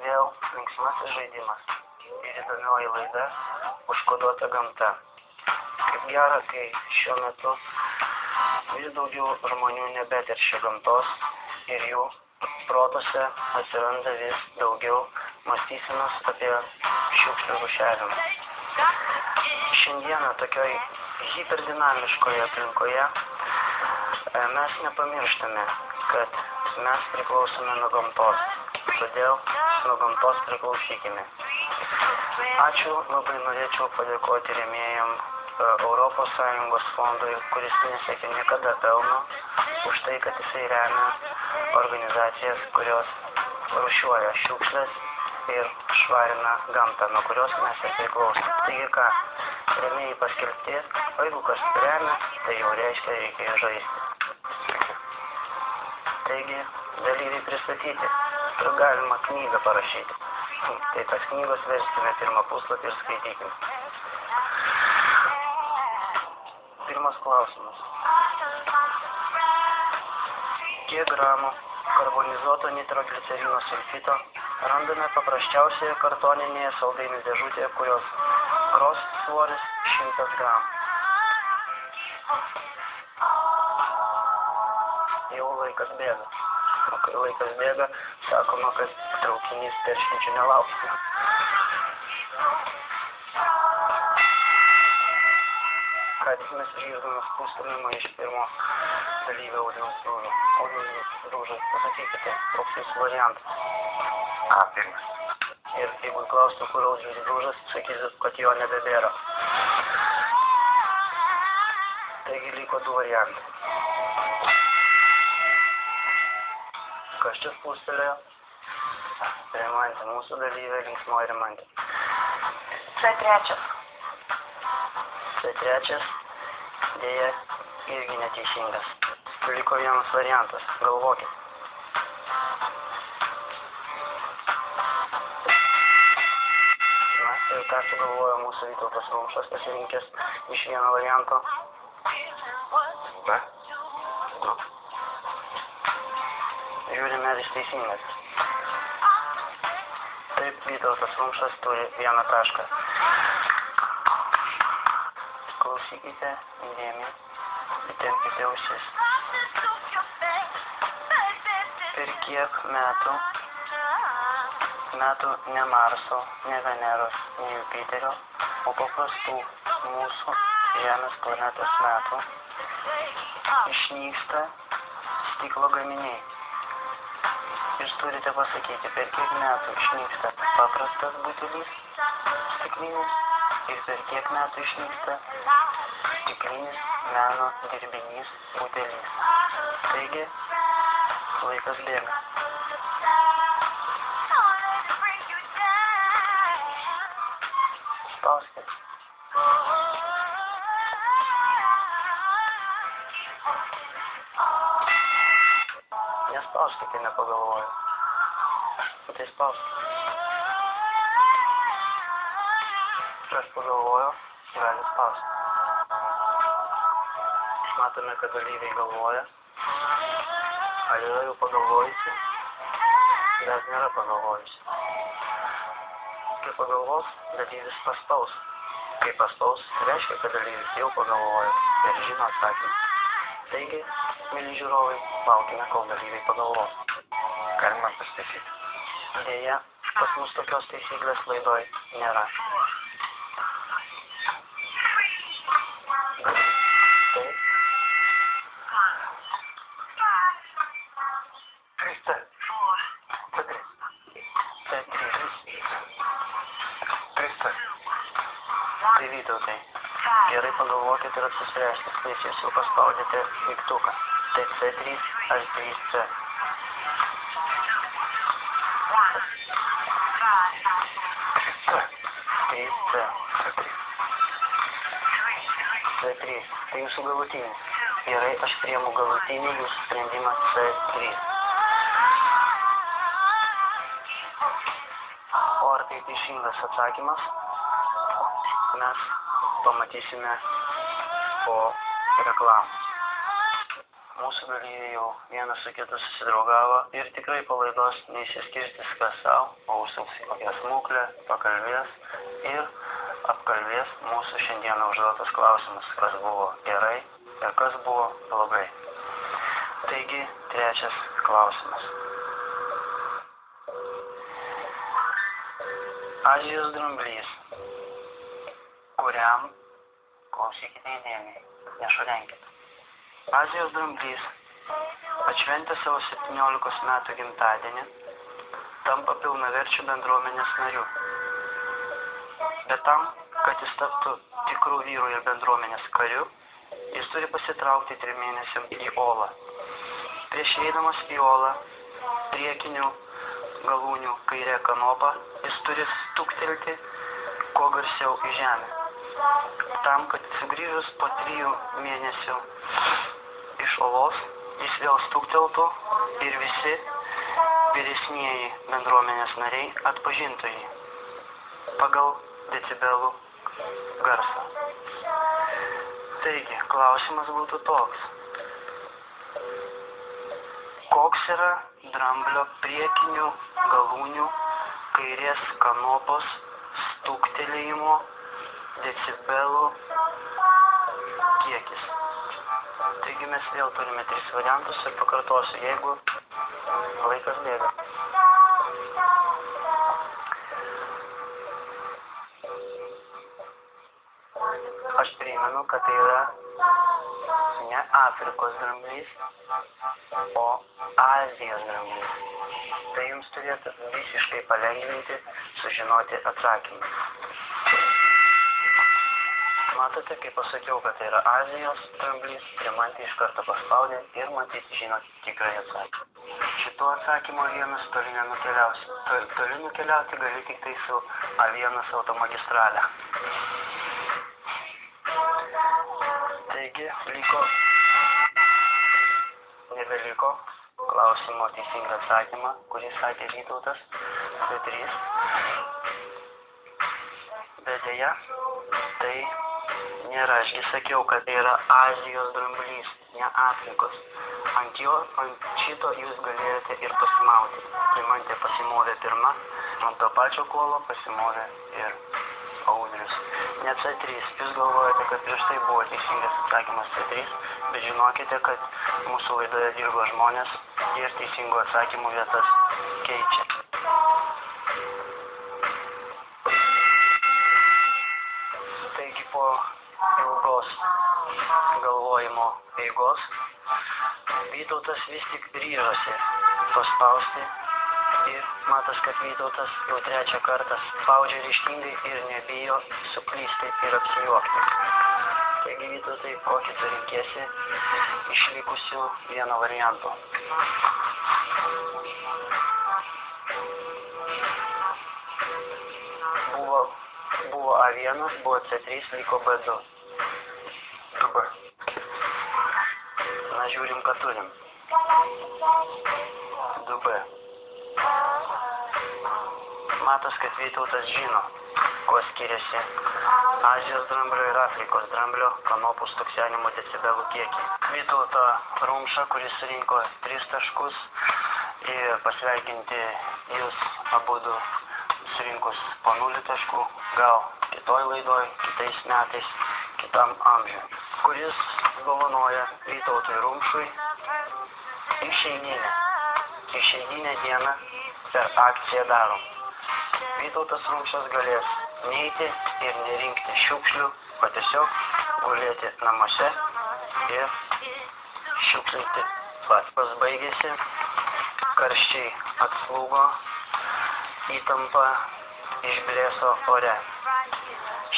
Vėl linksmasis žaidimas ir įdomioji laida Užkoduota gamta. Kaip gera, kai šiuo metu vis daugiau žmonių nebeteršia gamtos ir jų protuose atsiranda vis daugiau mąstysenos apie šiukšlių rūšiavimą. Šiandieną tokioj hiperdinamiškoje aplinkoje mes nepamirštame, kad mes priklausome nuo gamtos. Todėl nuo gamtos priklausykime. Ačiū, labai norėčiau padėkoti rėmėjam Europos Sąjungos fondui, kuris nesiekia niekada pelno, už tai, kad jisai remia organizacijas, kurios rūšiuoja šiukšles ir švarina gamtą, nuo kurios mes ir priklausome. Taigi ką, rėmėjai paskelbti, o jeigu kas remia, tai jau reiškia reikia žaisti. Taigi, dalyviai pristatyti. Galima knygą parašyti. Tai tas knygos verskime pirmą puslapį ir skaitykime. Pirmas klausimas. Kiek gramų karbonizuoto nitroglicerino sulfito randame paprasčiausioje kartoninėje saldainių dėžutėje, kurios gros svoris 100 gramų. Jau laikas bėga. O kai laikas bėga, sakoma, kad traukinys teršiančių nelaukia. Ką tik mes išgirdome spustumimą iš pirmo dalyvio Audriaus Bružo. Audriaus Bružas, pasakykite, koks jūsų variantas? Pirmas. Ir jeigu klaustų, kur Audrius Bružas, sakysiu, kad jo nebebėra. Taigi liko du variantai. Kas čia spustelėjo? Rimantė, mūsų dalyvė linksmoji Rimantė. C3. C3 dėja irgi neteisingas. Liko vienas variantas. Galvokit. Na, ir ką sugalvojo mūsų Vytautas Rumšas, pasirinkęs iš vieno varianto? Na? Nu. Žiūrime, ar jis teisingas. Taip, Vytautas Rumšas turi 1 tašką. Klausykite, įdėmiai, įtempkite ausis. Per kiek metų ne Marso, ne Veneros, ne Jupiterio, o paprastų mūsų Žemės planetos metų išnyksta stiklo gaminiai. Jūs turite pasakyti, per kiek metų išnyksta paprastas butelis stiklinis ir per kiek metų išnyksta stiklinis meno dirbinys butelis. Taigi, laikas bėga. Spauskite. Nespauskite, nepagalvoju. Tai spauskite. Kas pagalvojo, gali spausti. Matome, kad dalyviai galvoja. Ar yra jau pagalvojusi? Dar nėra pagalvojusi. Kai pagalvos, dalyvis paspaus. Kai paspaus, reiškia, kad dalyvis jau pagalvoja ir žino atsakymą. Taigi, mėly žiūrovai, laukime, kol dalyviai pagalvos. Galima pasakyti. Deja, pas mus tokios taisyklės laidoj nėra. Taip. 3C. C3. C3. 3C. Tai Vytautai, gerai pagalvokite ir apsispręskite, kai jūs jau paspaudėte mygtuką. Tai C3 ar 3C. C3. Tai jūsų galutinis. Gerai, aš priimu galutinį jūsų sprendimą C3. O ar tai teisingas atsakymas? Mes pamatysime po reklamos. mūsų dalyviai jau vienas su kitu susidraugavo ir tikrai po laidos neįsiskirstys kas savo, o užsuks į kokią smuklę, pakalbės ir apkalbės mūsų šiandieną užduotus klausimus, kas buvo gerai ir kas buvo blogai. Taigi, trečias klausimas. Azijos dramblys, kuriam, klausykite įdėmiai, nešurenkite. Azijos dramblys, atšventęs savo 17 metų gimtadienį, tampa pilnaverčiu bendruomenės nariu. Bet tam, kad jis taptų tikrų vyrų ir bendruomenės kariu, jis turi pasitraukti 3 mėnesiams į olą. Prieš eidamas į olą, priekinių galūnių kairė kanopą, jis turi stuktelti kuo garsiau į žemę. Tam, kad sugrįžus po 3 mėnesių iš olos, jis vėl stukteltų ir visi vyresnieji bendruomenės nariai atpažintų jį pagal decibelų garsą. Taigi, klausimas būtų toks. Koks yra dramblio priekinių galūnių kairės kanopos stuktelėjimo decibelų kiekis? Taigi mes vėl turime 3 variantus ir pakartosiu, jeigu laikas bėga. Aš primenu, kad tai yra ne Afrikos dramblys, o Azijos dramblys. Tai jums turėtų visiškai palengvinti sužinoti atsakymą. Matote, kaip pasakiau, kad tai yra Azijos dramblys, Rimantė iš karto paspaudė ir matyti žino tikrai atsakymą. Šituo atsakymu A1 toli nenukeliausi. Toli nukeliauti gali tik tai su A1 automagistralė. Taigi, nebeliko klausimo teisingą atsakymą, kurį sakė Vytautas, C3. Bet dėja, tai nėra. Ašgi sakiau, kad tai yra Azijos dramblys, ne Afrikos. Ant šito jūs galėjote ir pasimauti. Rimantė pasimovė pirma, ant to pačio kuolo pasimovė ir Audrius. Ne C3. Jūs galvojate, kad prieš tai buvo teisingas atsakymas C3, bet žinokite, kad mūsų laidoje dirba žmonės ir teisingų atsakymų vietas keičia. Taigi po ilgos galvojimo eigos Vytautas vis tik ryžosi paspausti ir matas, kad Vytautas jau 3 kartą spaudžia ryžtingai ir nebijo suklysti ir apsijuokti. Taigi Vytautai, kokį tu reikėsi išlikusių vieno varianto. Buvo A1, buvo C3, liko B2. 2B. Na, žiūrim, ką turim. 2B. Matas, kad Vytautas žino, kuo skiriasi Azijos dramblio ir Afrikos dramblio kanopų stuksenimo decibelų kiekį. Vytauto Rumšą, kuris surinko 3 taškus, ir pasveikinti jūs abudu surinkus po 0 taškų, gal kitoj laidoj, kitais metais, kitam amžiui, kuris dovanoja Vytautui Rumšui išeiginę dieną per akciją darom. Vytautas Rumšas galės neiti ir nerinkti šiukšlių, o tiesiog gulėti namuose ir šiukšlinti. Pats baigėsi, karščiai atslūgo, įtampa išblėso ore.